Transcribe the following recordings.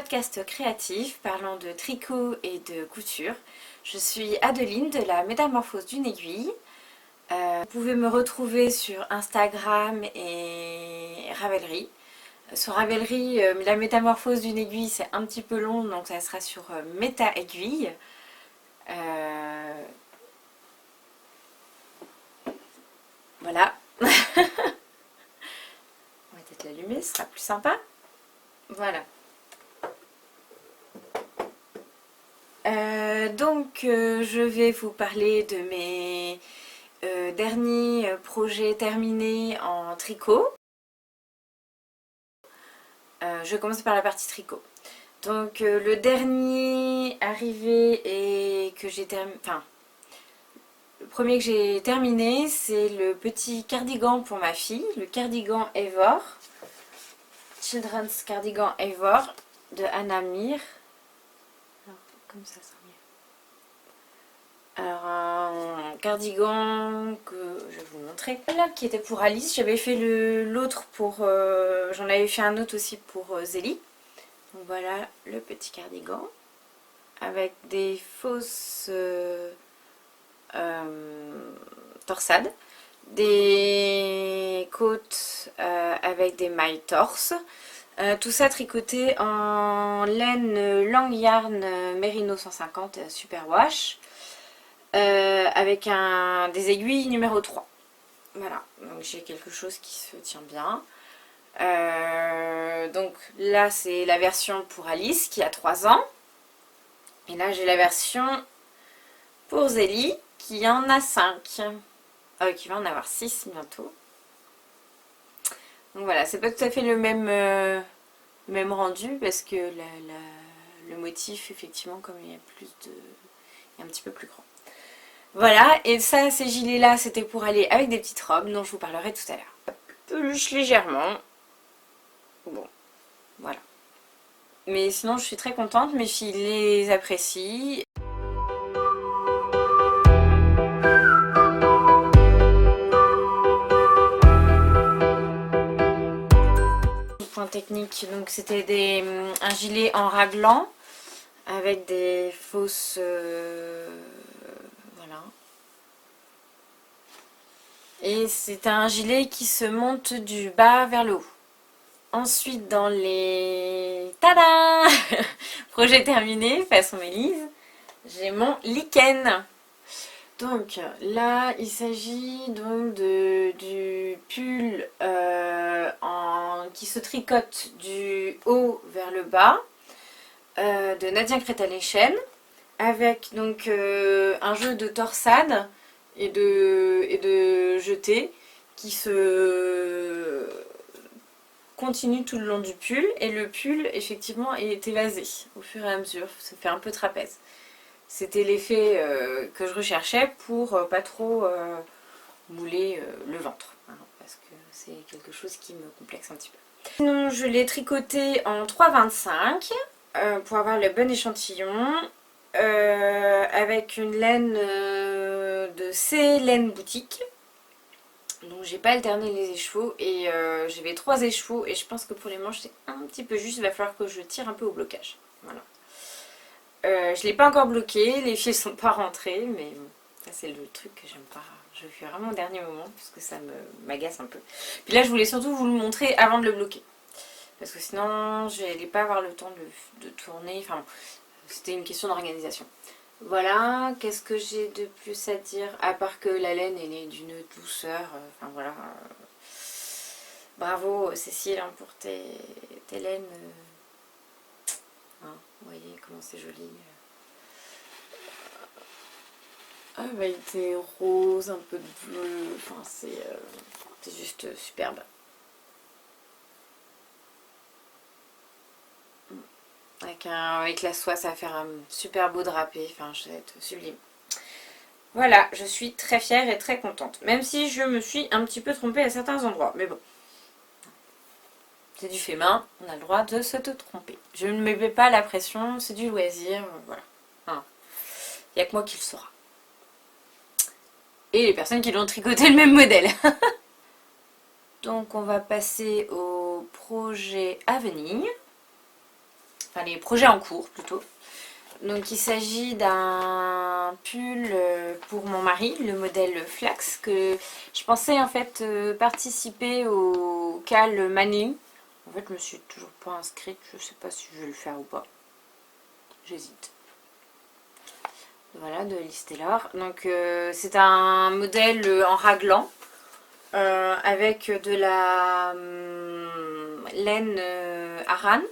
podcast créatif parlant de tricot et de couture. Je suis Adeline de la Métamorphose d'une aiguille. Vous pouvez me retrouver sur Instagram et Ravelry. Sur Ravelry, la Métamorphose d'une aiguille c'est un petit peu long, donc ça sera sur Méta Aiguille. Voilà. On va peut-être l'allumer, ce sera plus sympa. Voilà. Je vais vous parler de mes derniers projets terminés en tricot. Je vais commencer par la partie tricot. Donc le dernier arrivé et que j'ai terminé, enfin le premier que j'ai terminé, c'est le petit cardigan pour ma fille, le cardigan Evor, Children's Cardigan Evor de Anna Mir. Alors, comme ça sera mieux. Alors un cardigan que je vais vous montrer, là qui était pour Alice. J'avais fait l'autre pour, j'en avais fait un autre aussi pour Zélie. Donc voilà le petit cardigan avec des fausses torsades, des côtes avec des mailles torse, tout ça tricoté en laine Long Yarn Merino 150 Superwash avec des aiguilles numéro 3. Voilà, donc j'ai quelque chose qui se tient bien. Donc là c'est la version pour Alice qui a 3 ans, et là j'ai la version pour Zélie qui en a 5, qui va en avoir 6 bientôt. Donc voilà, c'est pas tout à fait le même rendu parce que le motif effectivement, comme il y a il est un petit peu plus grand. Voilà, et ça, ces gilets là c'était pour aller avec des petites robes dont je vous parlerai tout à l'heure. Peluche légèrement. Bon, voilà. Mais sinon je suis très contente, mes filles les apprécient. Point technique, donc c'était un gilet en raglan avec des fausses... voilà. Et c'est un gilet qui se monte du bas vers le haut. Ensuite, dans les... Tada projet terminé, façon Mélise, j'ai mon lichen. Donc là, il s'agit donc du pull qui se tricote du haut vers le bas de Nadia Crétal-Echenne, avec donc un jeu de torsade et de jetés qui se continue tout le long du pull, et le pull effectivement est évasé au fur et à mesure, ça fait un peu trapèze. C'était l'effet que je recherchais pour pas trop mouler le ventre, hein, parce que c'est quelque chose qui me complexe un petit peu. Sinon je l'ai tricoté en 3,25 pour avoir le bon échantillon, avec une laine de C Laine Boutique. Donc j'ai pas alterné les écheveaux, et j'avais 3 écheveaux, et je pense que pour les manches c'est un petit peu juste, il va falloir que je tire un peu au blocage. Voilà. Je l'ai pas encore bloqué, les fils sont pas rentrés, mais ça c'est le truc que j'aime pas. Je le fais vraiment au dernier moment parce que ça m'agace un peu. Puis là je voulais surtout vous le montrer avant de le bloquer, parce que sinon je n'allais pas avoir le temps de tourner, enfin c'était une question d'organisation. Voilà, qu'est-ce que j'ai de plus à dire, à part que la laine elle est d'une douceur, enfin voilà. Bravo Cécile, hein, pour tes laines. Hein, vous voyez comment c'est joli. Avec des roses, un peu de bleu, enfin c'est juste superbe. Avec la soie, ça va faire un super beau drapé, enfin ça va être sublime. Voilà, je suis très fière et très contente, même si je me suis un petit peu trompée à certains endroits, mais bon. C'est du fait main, on a le droit de se tromper. Je ne me mets pas la pression, c'est du loisir, voilà. Il n'y a que moi qui le saura. Et les personnes qui l'ont tricoté le même modèle. Donc on va passer au projet à venir. enfin les projets en cours plutôt. Donc il s'agit d'un pull pour mon mari, le modèle Flax, que je pensais en fait participer au Cal Manning. En fait je me suis toujours pas inscrite, je sais pas si je vais le faire ou pas. J'hésite. Voilà, de Liz Taylor. Donc c'est un modèle en raglan avec de la laine Aran,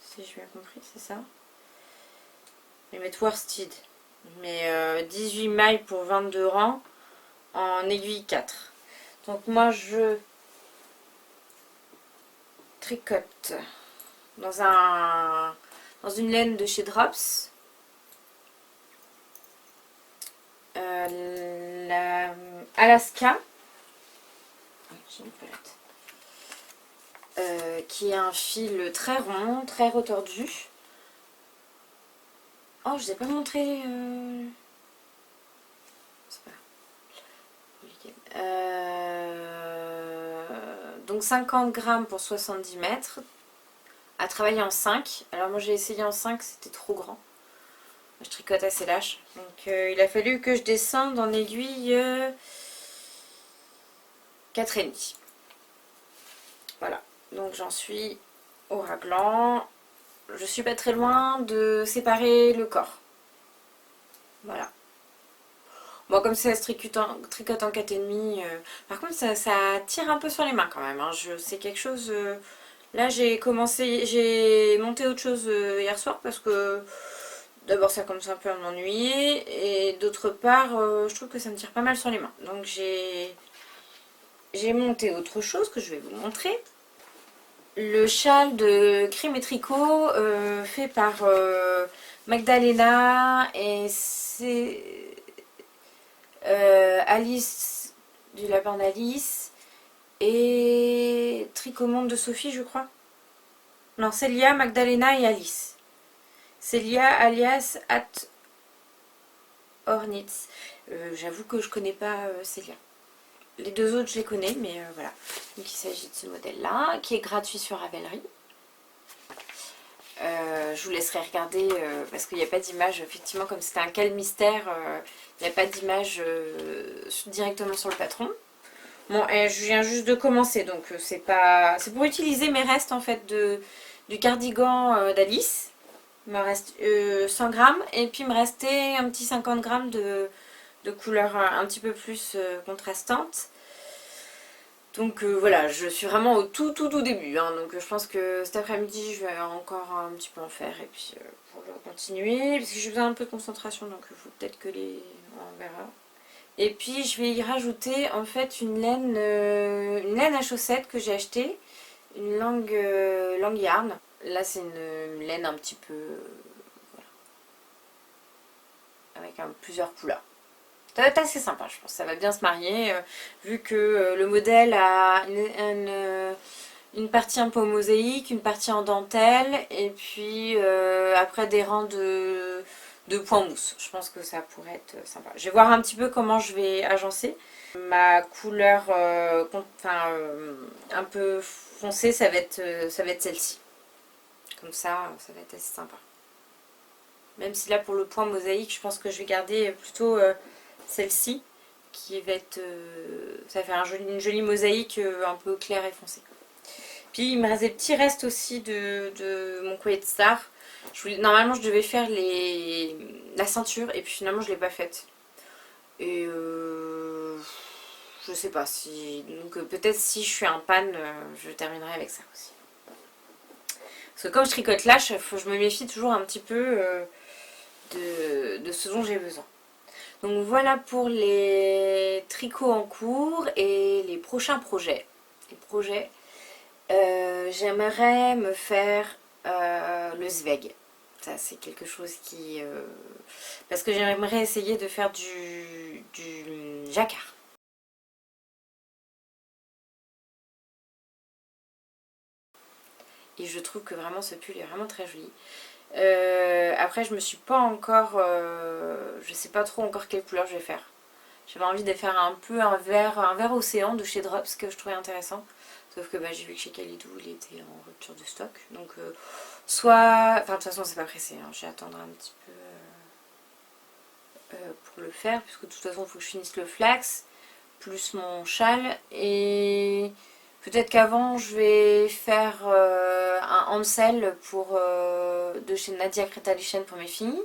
si j'ai bien compris, c'est ça. Je vais mettre worsted, mais 18 mailles pour 22 rangs en aiguille 4. Donc moi je tricote dans une laine de chez Drops. La Alaska, j'ai une palette, qui est un fil très rond, très retordu. Oh, je ne vous ai pas montré. C'est pas compliqué. Donc 50 grammes pour 70 mètres. À travailler en 5. Alors moi j'ai essayé en 5, c'était trop grand. Je tricote assez lâche. Donc il a fallu que je descende en aiguille 4,5. Voilà. Donc j'en suis au raglan. Je suis pas très loin de séparer le corps. Voilà. Bon, comme ça se tricote en 4,5. Par contre, ça tire un peu sur les mains quand même. Hein. C'est quelque chose. Là, j'ai monté autre chose hier soir parce que d'abord, ça commence un peu à m'ennuyer. Et d'autre part, je trouve que ça me tire pas mal sur les mains. Donc, j'ai monté autre chose que je vais vous montrer. Le châle de crime et tricot fait par Magdalena et c'est Alice du lapin d'Alice et Tricomonde de Sophie, je crois. Non, Célia, Magdalena et Alice. Célia alias At Hornitz. J'avoue que je connais pas Célia. Les deux autres, je les connais, mais voilà. Donc il s'agit de ce modèle-là, qui est gratuit sur Ravelry. Je vous laisserai regarder parce qu'il n'y a pas d'image. Effectivement, comme c'était un cal mystère, il n'y a pas d'image directement sur le patron. Bon, et je viens juste de commencer, donc c'est pour utiliser mes restes en fait du cardigan d'Alice. Il me reste 100 grammes et puis il me restait un petit 50 grammes de couleur un petit peu plus contrastante. Donc voilà, je suis vraiment au tout début. Hein, donc je pense que cet après-midi, je vais encore un petit peu en faire. Et puis pour le continuer, parce que j'ai besoin un peu de concentration. Donc il faut peut-être que on verra. Et puis je vais y rajouter en fait une laine à chaussettes que j'ai achetée. Une langue yarn. Là c'est une laine un petit peu... voilà, avec plusieurs couleurs. Ça va être assez sympa, je pense. Ça va bien se marier, vu que le modèle a une partie un peu en mosaïque, une partie en dentelle, et puis après des rangs de points mousse. Je pense que ça pourrait être sympa. Je vais voir un petit peu comment je vais agencer. Ma couleur un peu foncée, ça va être celle-ci. Comme ça va être assez sympa. Même si là, pour le point mosaïque, je pense que je vais garder plutôt... celle-ci qui va être ça fait une jolie mosaïque un peu claire et foncée. Puis il me reste des petits restes aussi de mon collier de star. Normalement je devais faire la ceinture et puis finalement je ne l'ai pas faite et je sais pas si donc peut-être si je suis en panne je terminerai avec ça aussi, parce que comme je tricote lâche, je me méfie toujours un petit peu de ce dont j'ai besoin. Donc voilà pour les tricots en cours et les prochains projets. J'aimerais me faire le Zweig. Ça c'est quelque chose qui... parce que j'aimerais essayer de faire du jacquard. Et je trouve que vraiment ce pull est vraiment très joli. Après je me suis pas encore... je sais pas trop encore quelle couleur je vais faire. J'avais envie de faire un peu un vert océan de chez Drops que je trouvais intéressant. Sauf que j'ai vu que chez Kalidou il était en rupture de stock. Donc soit... Enfin de toute façon c'est pas pressé, hein. Je vais attendre un petit peu pour le faire. Puisque de toute façon il faut que je finisse le flax. Plus mon châle. Et peut-être qu'avant je vais faire un Hansel de chez Nadia Kretalichen pour mes filles.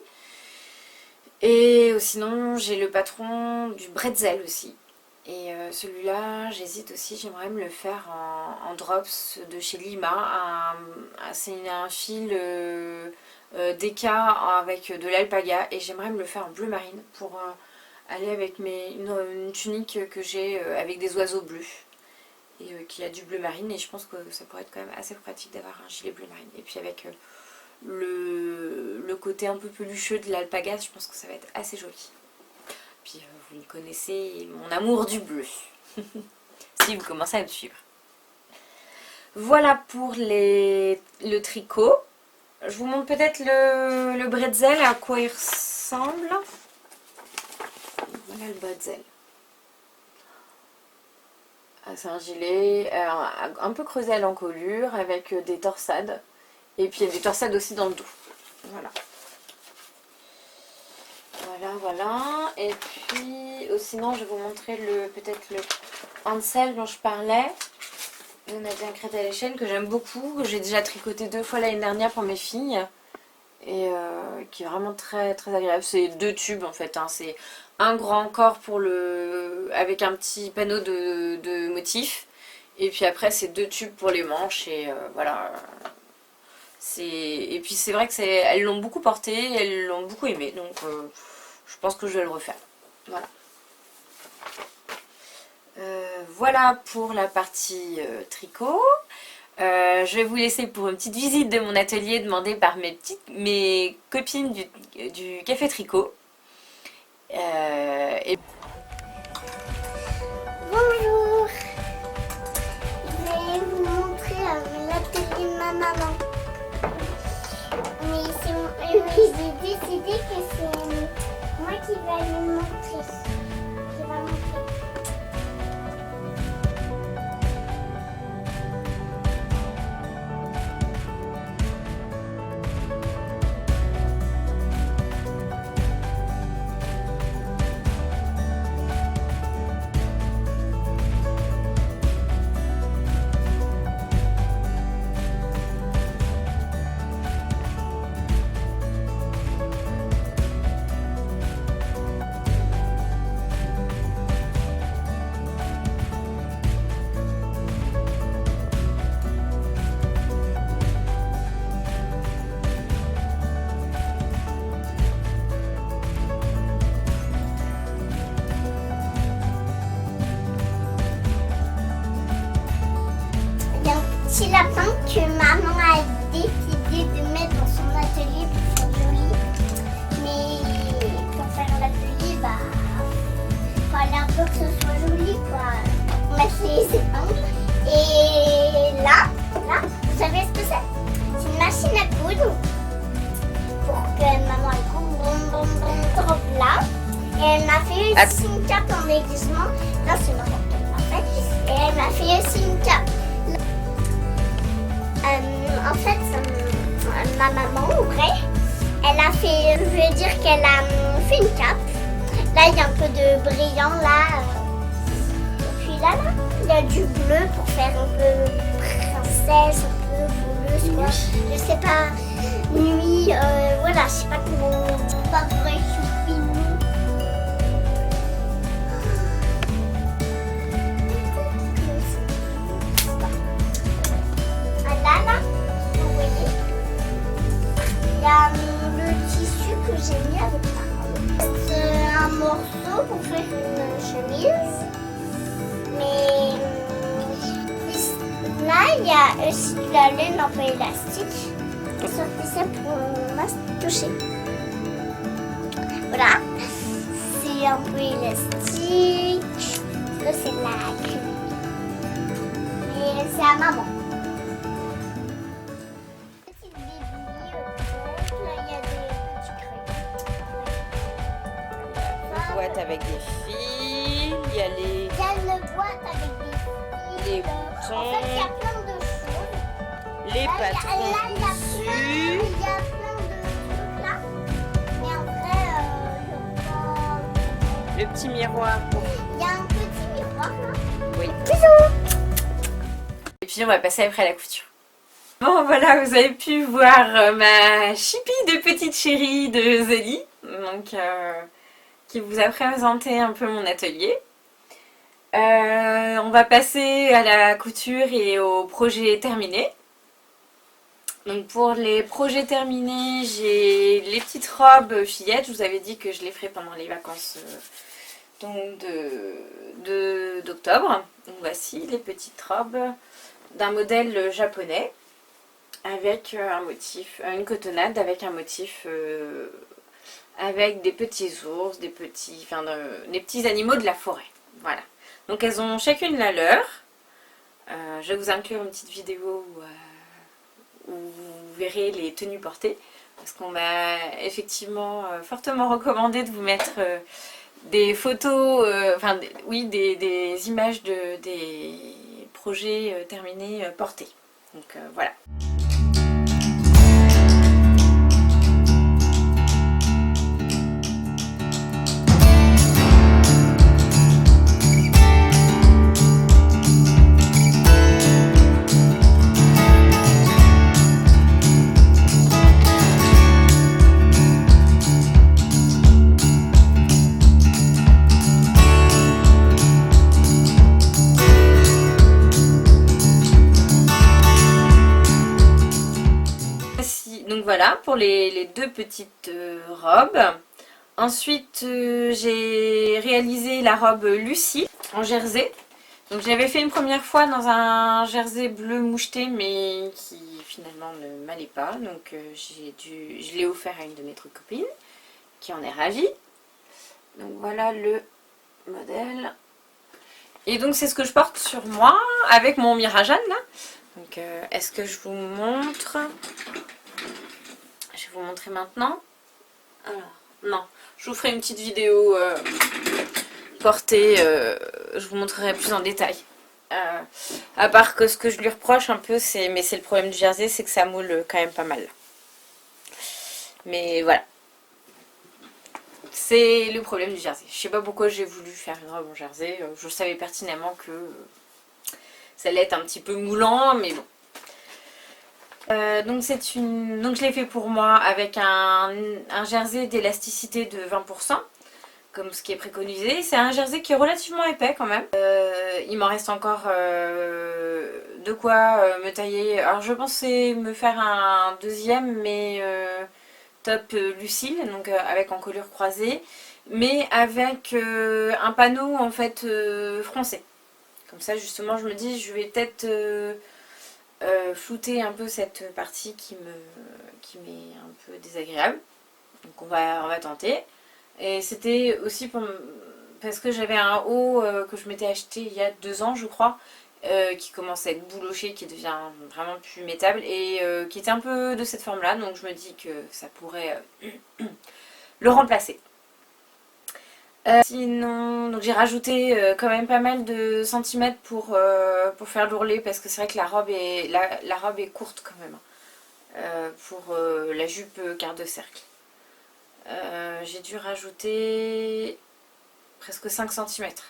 Et sinon j'ai le patron du bretzel aussi. Et celui-là j'hésite aussi, j'aimerais me le faire en drops de chez Lima. C'est un fil Deka avec de l'alpaga et j'aimerais me le faire en bleu marine pour aller avec une tunique que j'ai avec des oiseaux bleus. Et qui a du bleu marine et je pense que ça pourrait être quand même assez pratique d'avoir un gilet bleu marine. Et puis avec le côté un peu pelucheux de l'alpaga, je pense que ça va être assez joli. Puis vous me connaissez, mon amour du bleu. Si vous commencez à me suivre. Voilà pour le tricot. Je vous montre peut-être le bretzel, à quoi il ressemble. Voilà le bretzel. C'est un gilet un peu creusé à l'encolure avec des torsades. Et puis il y a des torsades aussi dans le dos. Voilà. Voilà. Et puis sinon je vais vous montrer peut-être le Hansel dont je parlais. On a bien Kretalichen que j'aime beaucoup. Que j'ai déjà tricoté 2 fois l'année dernière pour mes filles. Et qui est vraiment très très agréable. C'est 2 tubes en fait. Hein. C'est un grand corps avec un petit panneau de motifs. Et puis après c'est 2 tubes pour les manches. Et voilà. Et puis c'est vrai que elles l'ont beaucoup porté. Elles l'ont beaucoup aimé. Donc je pense que je vais le refaire. Voilà. Voilà pour la partie tricot. Je vais vous laisser pour une petite visite de mon atelier demandé par mes copines du Café Tricot. Bonjour, je vais vous montrer l'atelier de ma maman. Mais j'ai décidé que c'est moi qui vais lui montrer. Qui va montrer. Petit lapin que maman a décidé de mettre dans son atelier pour faire joli. Mais pour faire l'atelier, fallait un peu que ce soit joli, quoi. On a fait les épingles. Et là, vous savez ce que c'est? C'est une machine à coudre pour que maman elle drop là. Et elle m'a fait aussi une cape en déguisement. Là, c'est maman qui l'a fait. Et elle m'a fait aussi une cape. En fait, ma maman, vrai, elle a fait, je veux dire qu'elle a fait une cape. Là, il y a un peu de brillant, là. Et puis là, il y a du bleu pour faire un peu princesse, un peu bouleuse, quoi. Je sais pas, nuit, voilà, je sais pas comment on dit. Pas vrai, choupinou. Le tissu que j'ai mis avec maman. C'est un morceau pour faire une chemise. Mais là, il y a aussi de la laine un peu élastique. Sortez ça pour toucher. Voilà. C'est un peu élastique. Là, c'est de la crème. Mais c'est à maman. Avec des fils, il y a les... Il y a une boîte avec des fils. les En fait, il y a boutons, plein de choses. les Là, patrons il y a dessus. il y a plein de trucs là. Mais en vrai, il y a pas... Le petit miroir pour... Il y a un petit miroir là. Oui. Bisous. Et puis on va passer après à la couture. Bon voilà, vous avez pu voir ma chipie de petite chérie de Zélie. Donc, qui vous a présenté un peu mon atelier. On va passer à la couture et aux projets terminés. Donc pour les projets terminés, j'ai les petites robes fillettes. Je vous avais dit que je les ferai pendant les vacances d'octobre. Donc voici les petites robes d'un modèle japonais avec un motif, une cotonnade avec un motif avec des petits ours, des petits animaux de la forêt. Voilà. Donc elles ont chacune la leur. Je vais vous inclure une petite vidéo où vous verrez les tenues portées. Parce qu'on m'a effectivement fortement recommandé de vous mettre des photos, des images des projets terminés portés. Donc voilà. Donc voilà pour les deux petites robes. Ensuite j'ai réalisé la robe Lucie en jersey. Donc je l'avais fait une première fois dans un jersey bleu moucheté mais qui finalement ne m'allait pas. Donc je l'ai offert à une de mes copines qui en est ravie. Donc voilà le modèle. Et donc c'est ce que je porte sur moi avec mon Mirajan là. Donc est-ce que je vous montre ? Je vais vous montrer maintenant. Alors, non, je vous ferai une petite vidéo portée, je vous montrerai plus en détail. À part que ce que je lui reproche un peu, mais c'est le problème du jersey, c'est que ça moule quand même pas mal. Mais voilà. C'est le problème du jersey. Je sais pas pourquoi j'ai voulu faire une robe en jersey. Je savais pertinemment que ça allait être un petit peu moulant, mais bon. Donc je l'ai fait pour moi avec un jersey d'élasticité de 20%, comme ce qui est préconisé. C'est un jersey qui est relativement épais quand même. Il m'en reste encore de quoi me tailler. Alors je pensais me faire un deuxième, mais top lucide, donc avec encolure croisée, mais avec un panneau en fait froncé. Comme ça justement je me dis je vais peut-être flouter un peu cette partie qui m'est un peu désagréable. Donc on va tenter. Et c'était aussi parce que j'avais un haut que je m'étais acheté il y a 2 ans je crois, qui commence à être bouloché, qui devient vraiment plus métable et qui était un peu de cette forme là, donc je me dis que ça pourrait le remplacer. Sinon, donc j'ai rajouté quand même pas mal de centimètres pour faire l'ourlet, parce que c'est vrai que la robe est courte quand même, pour la jupe quart de cercle. J'ai dû rajouter presque 5 centimètres.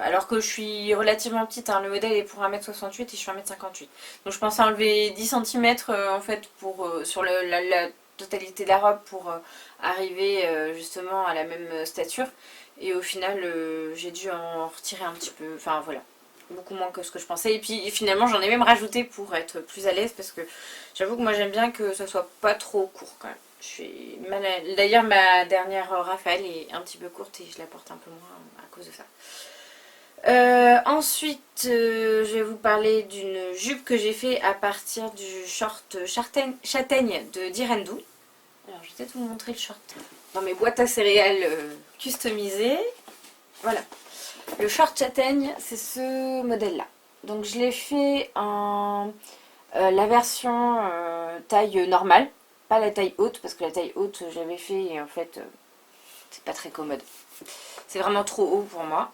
Alors que je suis relativement petite, hein, le modèle est pour 1m68 et je suis 1m58. Donc je pensais enlever 10 centimètres en fait sur la totalité de la robe pour arriver justement à la même stature. Et au final j'ai dû en retirer un petit peu, enfin voilà, beaucoup moins que ce que je pensais. Et puis finalement j'en ai même rajouté pour être plus à l'aise, parce que j'avoue que moi j'aime bien que ça soit pas trop court quand même. D'ailleurs ma dernière Raphaël est un petit peu courte et je la porte un peu moins à cause de ça. Ensuite je vais vous parler d'une jupe que j'ai fait à partir du short châtaigne de Direndou. Alors je vais peut-être vous montrer le short dans mes boîtes à céréales customisées. Voilà, le short châtaigne, c'est ce modèle là. Donc je l'ai fait en la version taille normale, pas la taille haute, parce que la taille haute j'avais fait et en fait c'est pas très commode, c'est vraiment trop haut pour moi.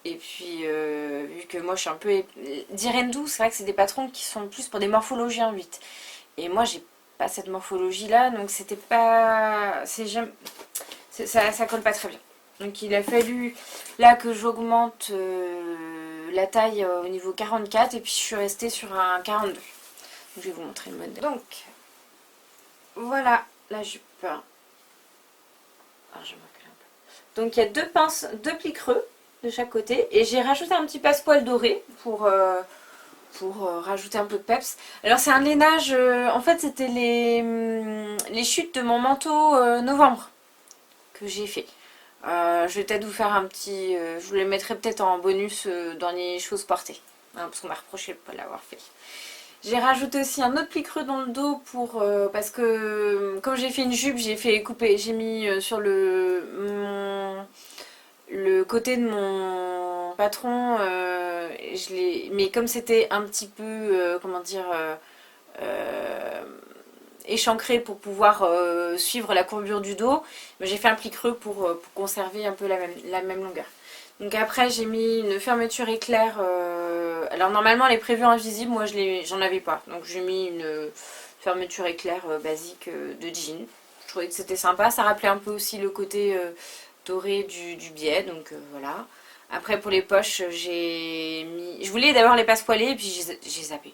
Et puis, vu que moi je suis un peu... D'Irendou, c'est vrai que c'est des patrons qui sont plus pour des morphologies en 8. Et moi j'ai pas cette morphologie là, donc c'était pas... Ça colle pas très bien. Donc il a fallu là que j'augmente la taille au niveau 44 et puis je suis restée sur un 42. Donc, je vais vous montrer le modèle. Donc voilà la jupe. Alors, je vais marquer un peu. Donc il y a deux pinces, deux plis creux de chaque côté et j'ai rajouté un petit passepoil doré pour rajouter un peu de peps. Alors c'est un lainage, en fait c'était les chutes de mon manteau novembre que j'ai fait. Je vais peut-être vous faire un petit... je vous les mettrai peut-être en bonus dans les choses portées. Hein, parce qu'on m'a reproché de ne pas l'avoir fait. J'ai rajouté aussi un autre pli creux dans le dos pour... parce que comme j'ai fait une jupe, j'ai fait couper... J'ai mis sur le côté de mon patron, mais comme c'était un petit peu... comment dire... échancré pour pouvoir suivre la courbure du dos, j'ai fait un pli creux pour conserver un peu la même longueur. Donc après j'ai mis une fermeture éclair, alors normalement elle est prévue invisible, moi j'en avais pas, donc j'ai mis une fermeture éclair basique de jean. Je trouvais que c'était sympa, ça rappelait un peu aussi le côté doré du biais, donc voilà. Après pour les poches j'ai mis, je voulais d'abord les passepoilés et puis j'ai zappé,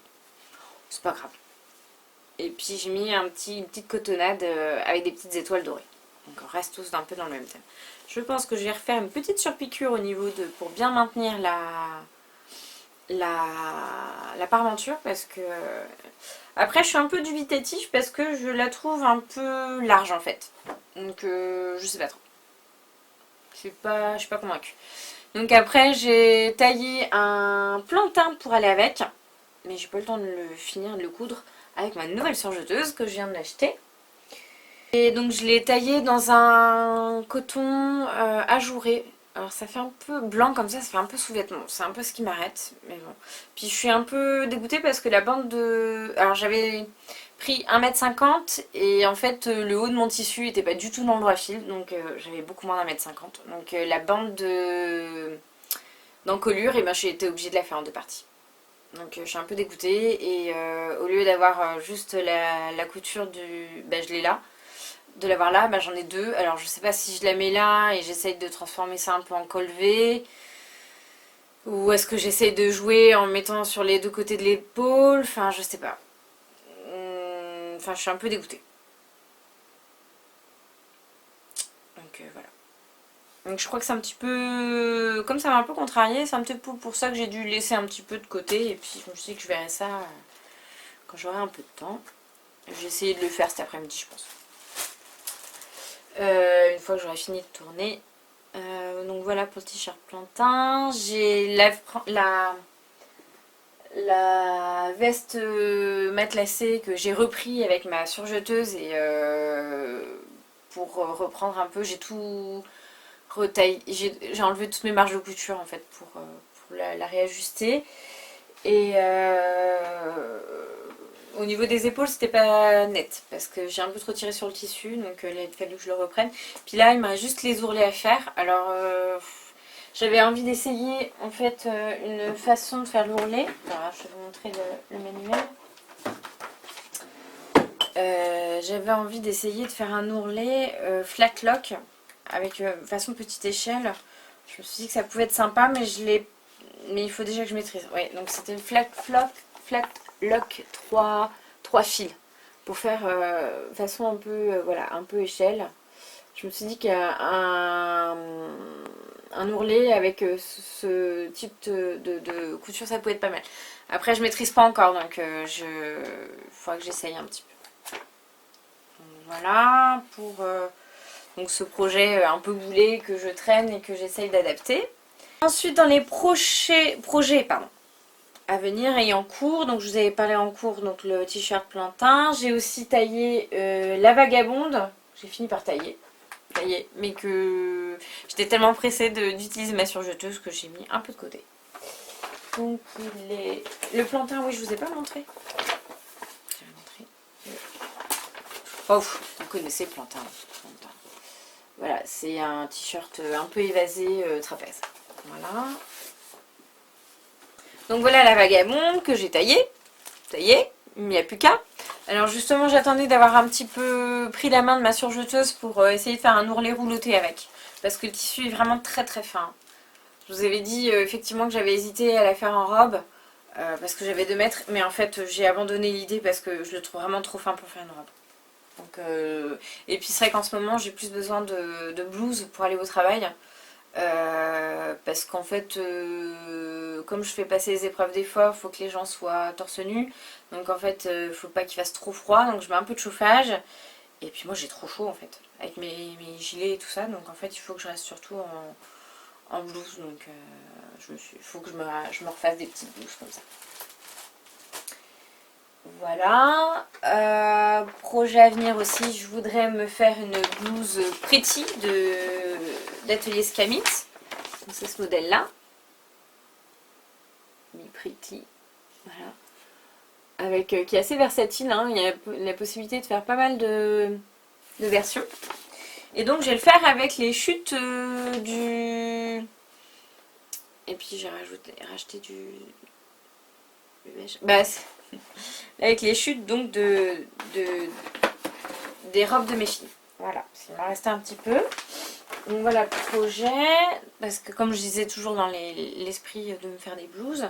c'est pas grave. Et puis j'ai mis une petite cotonnade avec des petites étoiles dorées. Donc on reste tous un peu dans le même thème. Je pense que je vais refaire une petite surpiqûre au niveau de... pour bien maintenir la parmenture. Parce que... Après je suis un peu dubitatif parce que je la trouve un peu large en fait. Donc je sais pas trop. Je suis pas convaincue. Donc après j'ai taillé un plantain pour aller avec. Mais j'ai pas eu le temps de le finir, de le coudre. Avec ma nouvelle surjeteuse que je viens de l'acheter. Et donc je l'ai taillé dans un coton ajouré. Alors ça fait un peu blanc comme ça fait un peu sous-vêtement. C'est un peu ce qui m'arrête, mais bon. Puis je suis un peu dégoûtée parce que la bande de... Alors j'avais pris 1,50 m et en fait le haut de mon tissu était pas du tout dans le droit fil. Donc j'avais beaucoup moins d'1,50 m. Donc la bande d'encolure, et ben, j'ai été obligée de la faire en deux parties. Donc je suis un peu dégoûtée et au lieu d'avoir juste la couture du... je l'ai là. De l'avoir là, j'en ai deux. Alors je sais pas si je la mets là et j'essaye de transformer ça un peu en col V. Ou est-ce que j'essaye de jouer en mettant sur les deux côtés de l'épaule. Enfin je sais pas. Enfin je suis un peu dégoûtée. Donc voilà. Donc je crois que c'est un petit peu... Comme ça m'a un peu contrariée, c'est un petit peu pour ça que j'ai dû laisser un petit peu de côté. Et puis je me suis dit que je verrai ça quand j'aurai un peu de temps. J'ai essayé de le faire cet après-midi je pense. Une fois que j'aurai fini de tourner. Donc voilà pour le t-shirt plantain. J'ai la veste matelassée que j'ai repris avec ma surjeteuse et pour reprendre un peu, j'ai tout retaillé, j'ai enlevé toutes mes marges de couture en fait pour la réajuster. Et au niveau des épaules c'était pas net parce que j'ai un peu trop tiré sur le tissu, donc il a fallu que je le reprenne. Puis là il me reste juste les ourlets à faire. Alors j'avais envie d'essayer en fait une façon de faire l'ourlet. Alors je vais vous montrer le manuel. J'avais envie d'essayer de faire un ourlet flat lock avec façon petite échelle. Je me suis dit que ça pouvait être sympa, mais il faut déjà que je maîtrise. Ouais, donc c'était flat lock 3 fils pour faire façon un peu voilà, un peu échelle. Je me suis dit qu'un ourlet avec ce type de couture ça pouvait être pas mal. Après je maîtrise pas encore, donc il faudra que j'essaye un petit peu. Donc, voilà pour donc ce projet un peu boulé que je traîne et que j'essaye d'adapter. Ensuite dans les projets à venir et en cours, donc je vous avais parlé en cours, donc le t-shirt plantain. J'ai aussi taillé la vagabonde, j'ai fini par tailler, mais que j'étais tellement pressée d'utiliser ma surjeteuse que j'ai mis un peu de côté. Donc le plantain, oui je vous ai pas montré. Oh, vous connaissez plantain. Voilà, c'est un t-shirt un peu évasé trapèze. Voilà. Donc voilà la vagabonde que j'ai taillée. Ça y est, il n'y a plus qu'à. Alors justement, j'attendais d'avoir un petit peu pris la main de ma surjeteuse pour essayer de faire un ourlet rouloté avec. Parce que le tissu est vraiment très très fin. Je vous avais dit effectivement que j'avais hésité à la faire en robe. Parce que j'avais 2 mètres. Mais en fait, j'ai abandonné l'idée parce que je le trouve vraiment trop fin pour faire une robe. Donc, et puis c'est vrai qu'en ce moment, j'ai plus besoin de blouse pour aller au travail. Parce qu'en fait, comme je fais passer les épreuves d'effort, il faut que les gens soient torse nu. Donc en fait, il faut pas qu'il fasse trop froid. Donc je mets un peu de chauffage. Et puis moi j'ai trop chaud en fait. Avec mes gilets et tout ça. Donc en fait, il faut que je reste surtout en blouse. Donc il faut que je me refasse des petites blouses comme ça. Voilà. Projet à venir aussi, je voudrais me faire une blouse Pretty d'atelier Skamitz. C'est ce modèle-là. Pretty. Voilà. Avec, qui est assez versatile. Hein. Il y a la possibilité de faire pas mal de versions. Et donc je vais le faire avec les chutes du... Et puis j'ai racheté du beige. Bah, avec les chutes donc des robes de mes filles. Voilà, il m'en restait un petit peu. Donc voilà le projet, parce que comme je disais toujours dans l'esprit de me faire des blouses.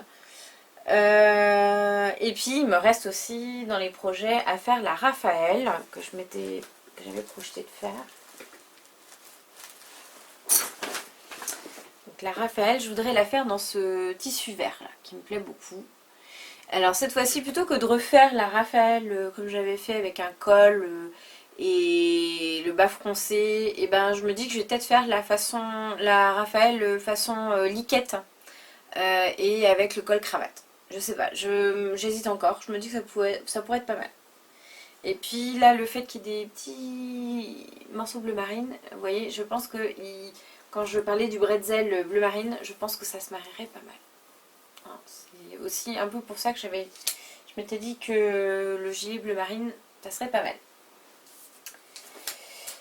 Et puis il me reste aussi dans les projets à faire la Raphaël que j'avais projeté de faire. Donc la Raphaël, je voudrais la faire dans ce tissu vert là, qui me plaît beaucoup. Alors cette fois-ci, plutôt que de refaire la Raphaël comme j'avais fait avec un col et le bas froncé, et ben je me dis que je vais peut-être faire la Raphaël façon liquette et avec le col cravate. Je sais pas, j'hésite encore, je me dis que ça pourrait être pas mal. Et puis là, le fait qu'il y ait des petits morceaux bleu marine, vous voyez, je pense que quand je parlais du bretzel bleu marine, je pense que ça se marierait pas mal. C'est aussi un peu pour ça que je m'étais dit que le gilet bleu marine, ça serait pas mal.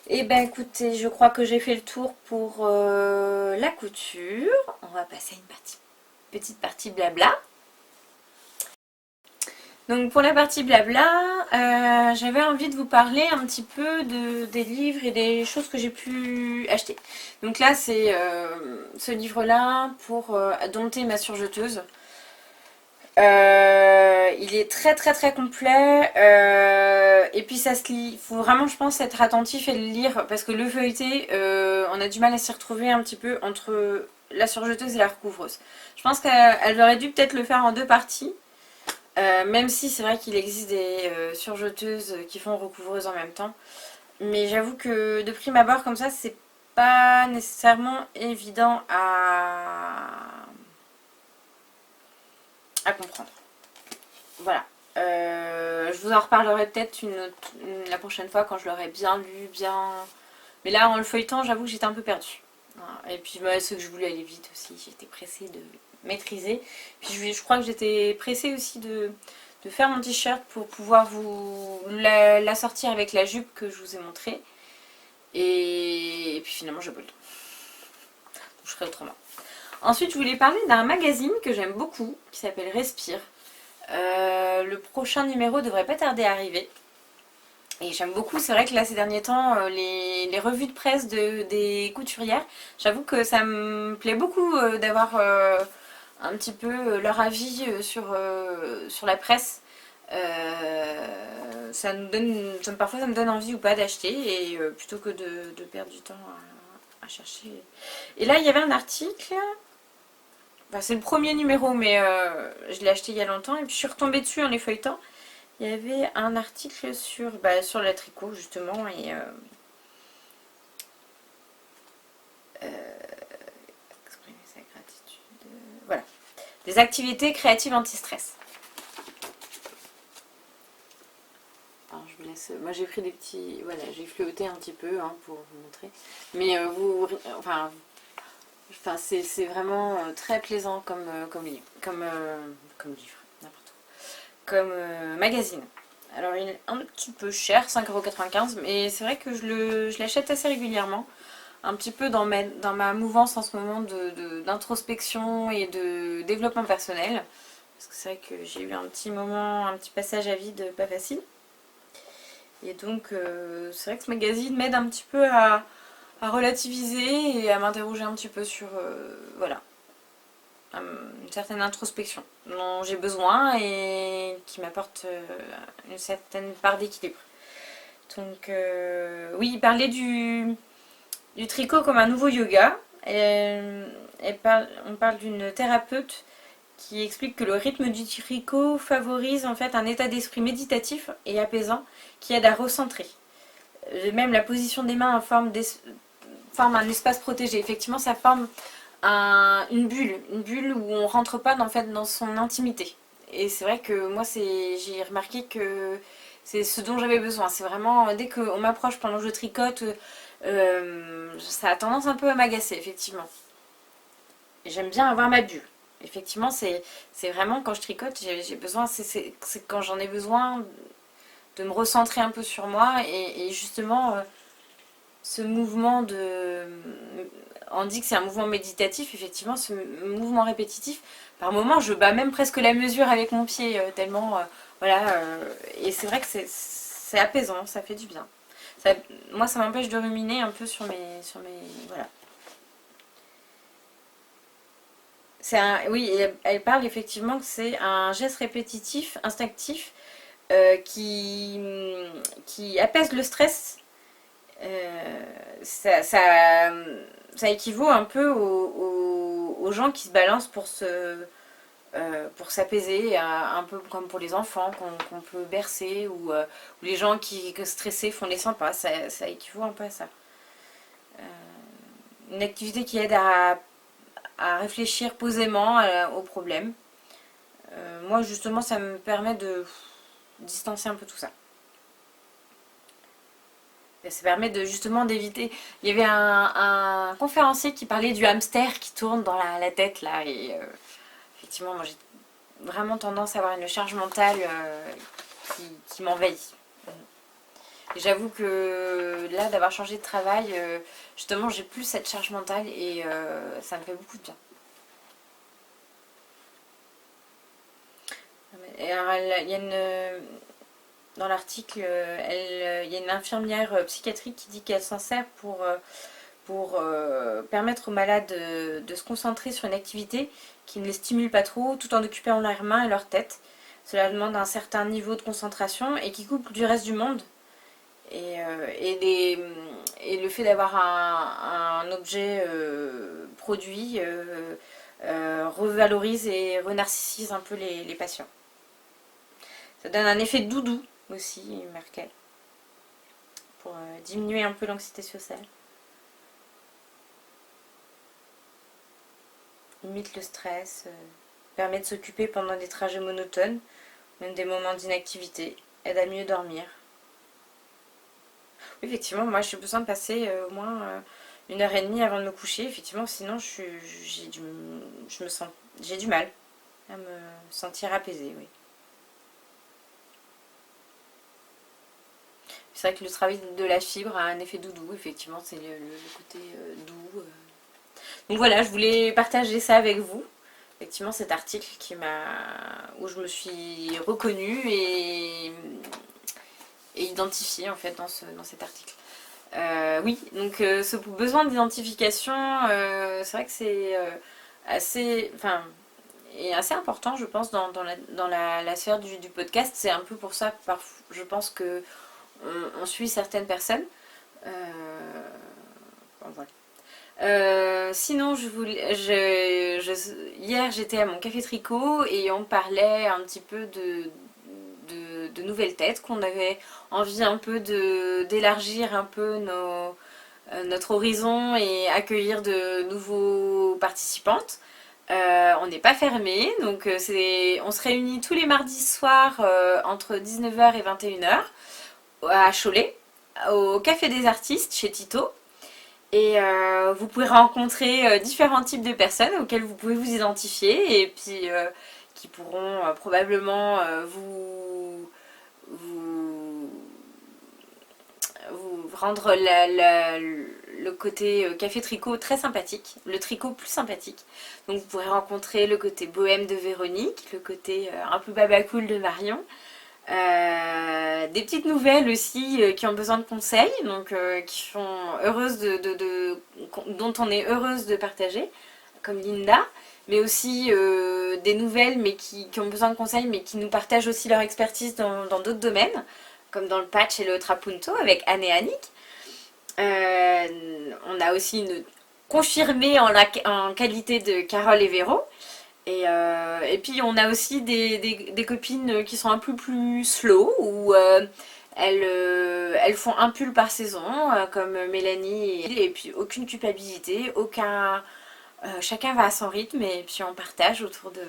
Et ben écoutez, je crois que j'ai fait le tour pour la couture. On va passer à une petite partie blabla. Donc pour la partie blabla, j'avais envie de vous parler un petit peu des livres et des choses que j'ai pu acheter. Donc là c'est ce livre-là pour dompter ma surjeteuse. Il est très très très complet et puis ça se lit. Il faut vraiment je pense être attentif et le lire parce que le feuilleté, on a du mal à s'y retrouver un petit peu entre la surjeteuse et la recouvreuse. Je pense qu'elle aurait dû peut-être le faire en 2 parties. Même si c'est vrai qu'il existe des surjeteuses qui font recouvreuse en même temps. Mais j'avoue que de prime abord comme ça, c'est pas nécessairement évident à comprendre. Voilà. Je vous en reparlerai peut-être la prochaine fois quand je l'aurai bien lu, bien... Mais là, en le feuilletant, j'avoue que j'étais un peu perdue. Voilà. Et puis, bah, ce que je voulais aller vite aussi, j'étais pressée de maîtriser. Puis je crois que j'étais pressée aussi de faire mon t-shirt pour pouvoir vous la sortir avec la jupe que je vous ai montrée. Et puis finalement, j'ai pas le temps. Donc, je ferai autrement. Ensuite, je voulais parler d'un magazine que j'aime beaucoup, qui s'appelle Respire. Le prochain numéro devrait pas tarder à arriver. Et j'aime beaucoup, c'est vrai que là ces derniers temps, les revues de presse des couturières, j'avoue que ça me plaît beaucoup d'avoir un petit peu leur avis sur la presse. Parfois ça me donne envie ou pas d'acheter, et plutôt que de perdre du temps à chercher. Et là il y avait un article, enfin, c'est le premier numéro mais je l'ai acheté il y a longtemps et puis je suis retombée dessus en les feuilletant. Il y avait un article sur la tricot justement et exprimer sa gratitude. Voilà. Des activités créatives anti-stress. Alors je vous laisse. Moi j'ai pris des petits. Voilà, j'ai fleuté un petit peu hein, pour vous montrer. Mais c'est vraiment très plaisant comme livre. Comme livre, n'importe quoi. Comme magazine. Alors il est un petit peu cher, 5,95 €, mais c'est vrai que je l'achète assez régulièrement. Un petit peu dans ma mouvance en ce moment d'introspection et de développement personnel. parce que c'est vrai que j'ai eu un petit moment, un petit passage à vide pas facile. Et donc c'est vrai que ce magazine m'aide un petit peu à relativiser et à m'interroger un petit peu sur voilà, une certaine introspection dont j'ai besoin et qui m'apporte une certaine part d'équilibre. Donc oui, parler du tricot comme un nouveau yoga. On parle d'une thérapeute qui explique que le rythme du tricot favorise en fait un état d'esprit méditatif et apaisant qui aide à recentrer. Même la position des mains forme un espace protégé. Effectivement, ça forme une bulle où on rentre pas en fait dans son intimité. Et c'est vrai que moi, j'ai remarqué que c'est ce dont j'avais besoin. C'est vraiment, dès qu'on m'approche pendant que je tricote, ça a tendance un peu à m'agacer, effectivement. Et j'aime bien avoir ma bulle. Effectivement, c'est vraiment quand je tricote, j'ai besoin, c'est quand j'en ai besoin de me recentrer un peu sur moi et justement ce mouvement on dit que c'est un mouvement méditatif, effectivement, ce mouvement répétitif, par moments je bats même presque la mesure avec mon pied, tellement, voilà, et c'est vrai que c'est apaisant, ça fait du bien. Moi, ça m'empêche de ruminer un peu sur mes voilà. Oui, elle parle effectivement que c'est un geste répétitif, instinctif, qui apaise le stress. Ça, ça équivaut un peu aux gens qui se balancent pour s'apaiser, un peu comme pour les enfants qu'on peut bercer, ou les gens qui stressés font les sympas. Ça équivaut un peu à ça. Une activité qui aide à réfléchir posément aux problèmes. Moi, justement, ça me permet de distancer un peu tout ça. Ça permet justement d'éviter. Il y avait un conférencier qui parlait du hamster qui tourne dans la tête là. Et effectivement, moi j'ai vraiment tendance à avoir une charge mentale qui m'envahit. Et j'avoue que là, d'avoir changé de travail, justement, j'ai plus cette charge mentale et ça me fait beaucoup de bien. Et alors, il y a dans l'article, il y a une infirmière psychiatrique qui dit qu'elle s'en sert pour permettre aux malades de se concentrer sur une activité qui ne les stimule pas trop, tout en occupant leurs mains et leur tête. Cela demande un certain niveau de concentration et qui coupe du reste du monde. Et le fait d'avoir un objet produit revalorise et renarcissise un peu les patients. Ça donne un effet doudou aussi, Merkel, pour diminuer un peu l'anxiété sociale. Limite le stress, permet de s'occuper pendant des trajets monotones, même des moments d'inactivité, aide à mieux dormir. Oui, effectivement, moi j'ai besoin de passer au moins 1h30 avant de me coucher, effectivement, sinon j'ai du mal à me sentir apaisée, oui. C'est vrai que le travail de la fibre a un effet doudou, effectivement, c'est le côté doux. Donc voilà, je voulais partager ça avec vous. Effectivement, cet article où je me suis reconnue et identifiée en fait dans cet article. Oui, donc ce besoin d'identification, c'est vrai que c'est assez important, je pense, dans la sphère du podcast. C'est un peu pour ça, je pense que on suit certaines personnes. Bon, voilà. Sinon, hier j'étais à mon café tricot et on parlait un petit peu de nouvelles têtes, qu'on avait envie un peu d'élargir un peu notre horizon et accueillir de nouveaux participantes. On n'est pas fermé, donc on se réunit tous les mardis soirs entre 19h et 21h à Cholet, au Café des Artistes chez Tito. Et vous pouvez rencontrer différents types de personnes auxquelles vous pouvez vous identifier et puis qui pourront probablement vous rendre le côté café tricot très sympathique, le tricot plus sympathique. Donc vous pourrez rencontrer le côté bohème de Véronique, le côté un peu babacool de Marion. Des petites nouvelles aussi qui ont besoin de conseils, donc qui sont heureuses dont on est heureuse de partager, comme Linda, mais aussi des nouvelles mais qui ont besoin de conseils, mais qui nous partagent aussi leur expertise dans d'autres domaines, comme dans le patch et le trapunto avec Anne et Annick. On a aussi une confirmée en qualité de Carole et Véro. Et puis on a aussi des copines qui sont un peu plus slow, où elles font un pull par saison, comme Mélanie, et puis aucune culpabilité, chacun va à son rythme, et puis on partage autour de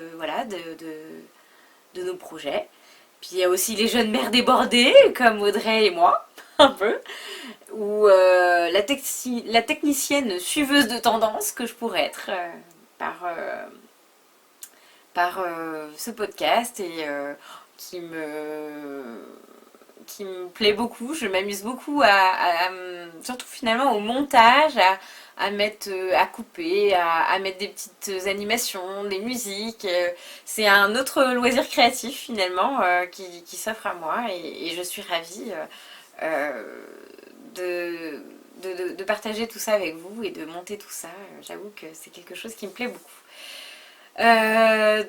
nos projets. Puis il y a aussi les jeunes mères débordées, comme Audrey et moi, un peu, ou la technicienne suiveuse de tendance que je pourrais être par ce podcast, et qui me plaît beaucoup. Je m'amuse beaucoup surtout finalement au montage, à couper, à mettre des petites animations, des musiques. C'est un autre loisir créatif finalement qui s'offre à moi, et je suis ravie de partager tout ça avec vous et de monter tout ça. J'avoue que c'est quelque chose qui me plaît beaucoup.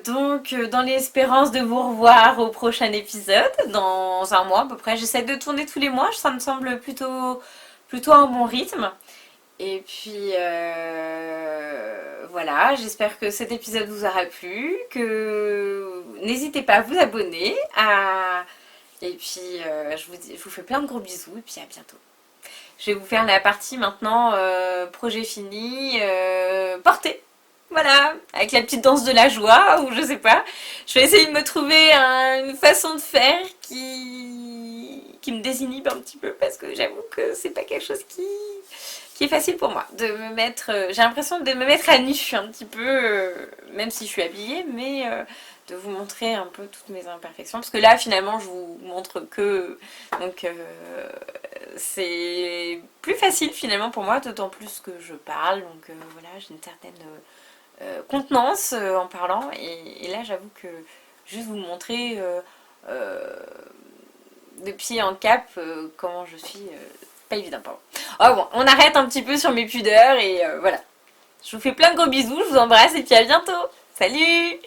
Donc dans l'espérance de vous revoir au prochain épisode dans un mois à peu près. J'essaie de tourner tous les mois, ça me semble plutôt un bon rythme. Et puis voilà, j'espère que cet épisode vous aura plu, que n'hésitez pas à vous abonner, et puis je vous fais plein de gros bisous, et puis à bientôt. Je vais vous faire la partie maintenant projet fini, portée. Voilà, avec la petite danse de la joie, ou je sais pas. Je vais essayer de me trouver une façon de faire qui me désinhibe un petit peu, parce que j'avoue que c'est pas quelque chose qui est facile pour moi. J'ai l'impression de me mettre à nu un petit peu, même si je suis habillée, mais de vous montrer un peu toutes mes imperfections. Parce que là, finalement, je vous montre que... Donc, c'est plus facile finalement pour moi, d'autant plus que je parle. Donc voilà, j'ai une certaine... contenance en parlant, et là j'avoue que juste vous montrer de pied en cap comment je suis, pas évident pour moi. Oh bon, on arrête un petit peu sur mes pudeurs, et voilà, je vous fais plein de gros bisous, je vous embrasse, et puis à bientôt. Salut!